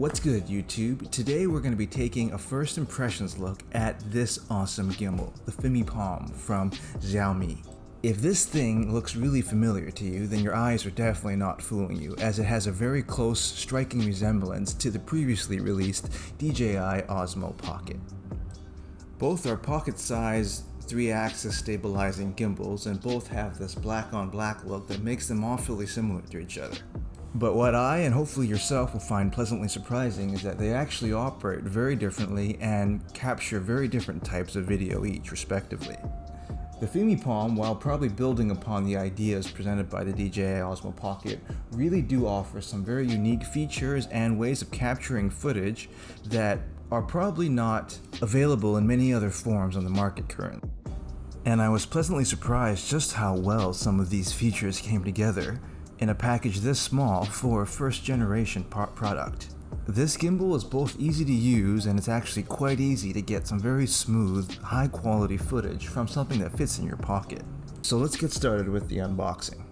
What's good, YouTube? Today we're going to be taking a first impressions look at this awesome gimbal, the Fimi Palm from Xiaomi. If this thing looks really familiar to you, then your eyes are definitely not fooling you, as it has a very close, striking resemblance to the previously released DJI Osmo Pocket. Both are pocket-sized 3-axis stabilizing gimbals, and both have this black-on-black look that makes them awfully similar to each other. But what I, and hopefully yourself, will find pleasantly surprising is that they actually operate very differently and capture very different types of video each, respectively. The Fimi Palm, while probably building upon the ideas presented by the DJI Osmo Pocket, really do offer some very unique features and ways of capturing footage that are probably not available in many other forms on the market currently. And I was pleasantly surprised just how well some of these features came together in a package this small for a first-generation product. This gimbal is both easy to use, and it's actually quite easy to get some very smooth, high-quality footage from something that fits in your pocket. So let's get started with the unboxing.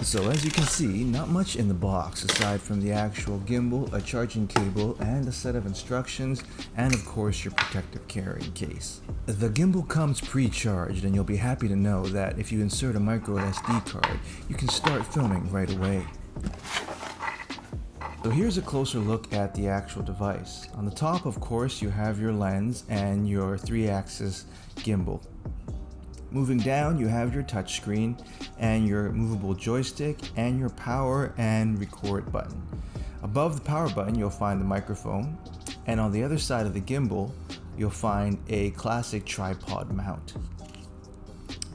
So as you can see, not much in the box aside from the actual gimbal, a charging cable, and a set of instructions, and of course your protective carrying case. The gimbal comes pre-charged, and you'll be happy to know that if you insert a micro SD card, you can start filming right away. So here's a closer look at the actual device. On the top, of course, you have your lens and your 3-axis gimbal. Moving down, you have your touchscreen and your movable joystick and your power and record button. Above the power button, you'll find the microphone, and on the other side of the gimbal, you'll find a classic tripod mount.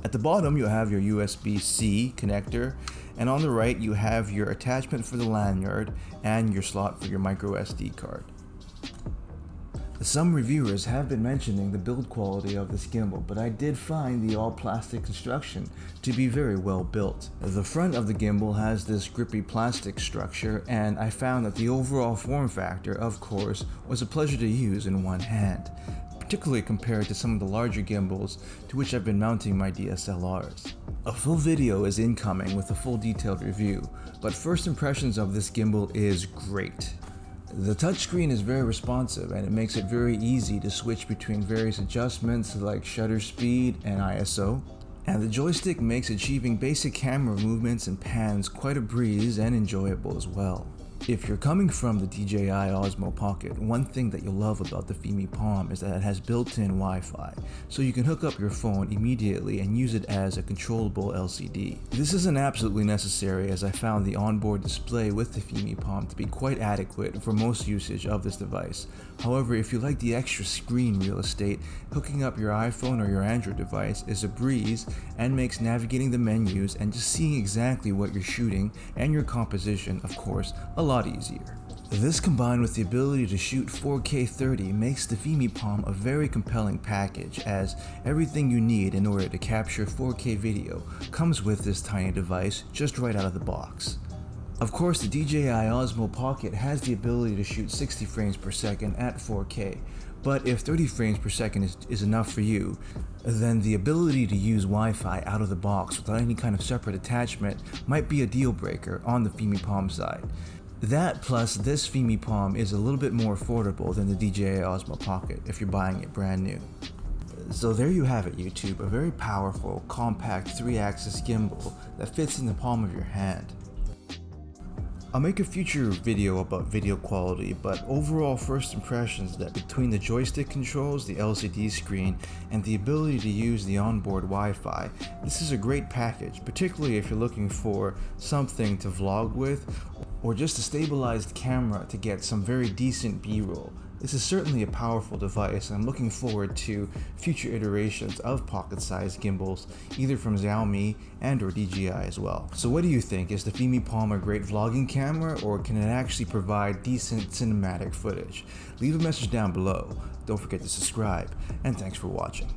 At the bottom, you have your USB-C connector, and on the right, you have your attachment for the lanyard and your slot for your micro SD card. Some reviewers have been mentioning the build quality of this gimbal, but I did find the all-plastic construction to be very well built. The front of the gimbal has this grippy plastic structure, and I found that the overall form factor, of course, was a pleasure to use in one hand, particularly compared to some of the larger gimbals to which I've been mounting my DSLRs. A full video is incoming with a full detailed review, but first impressions of this gimbal is great. The touchscreen is very responsive, and it makes it very easy to switch between various adjustments like shutter speed and ISO. And the joystick makes achieving basic camera movements and pans quite a breeze and enjoyable as well. If you're coming from the DJI Osmo Pocket, one thing that you'll love about the Fimi Palm is that it has built-in Wi-Fi, so you can hook up your phone immediately and use it as a controllable LCD. This isn't absolutely necessary, as I found the onboard display with the Fimi Palm to be quite adequate for most usage of this device. However, if you like the extra screen real estate, hooking up your iPhone or your Android device is a breeze and makes navigating the menus and just seeing exactly what you're shooting and your composition, of course, a lot easier. This, combined with the ability to shoot 4K 30, makes the Fimi Palm a very compelling package, as everything you need in order to capture 4K video comes with this tiny device just right out of the box. Of course, the DJI Osmo Pocket has the ability to shoot 60 frames per second at 4K, but if 30 frames per second is enough for you, then the ability to use Wi-Fi out of the box without any kind of separate attachment might be a deal breaker on the Fimi Palm side. That, plus this Fimi Palm is a little bit more affordable than the DJI Osmo Pocket if you're buying it brand new. So there you have it, YouTube, a very powerful, compact 3-axis gimbal that fits in the palm of your hand. I'll make a future video about video quality, but overall first impressions that between the joystick controls, the LCD screen, and the ability to use the onboard Wi-Fi, this is a great package, particularly if you're looking for something to vlog with, or just a stabilized camera to get some very decent B-roll. This is certainly a powerful device, and I'm looking forward to future iterations of pocket-sized gimbals, either from Xiaomi and or DJI as well. So what do you think? Is the Fimi Palm a great vlogging camera, or can it actually provide decent cinematic footage? Leave a message down below. Don't forget to subscribe, and thanks for watching.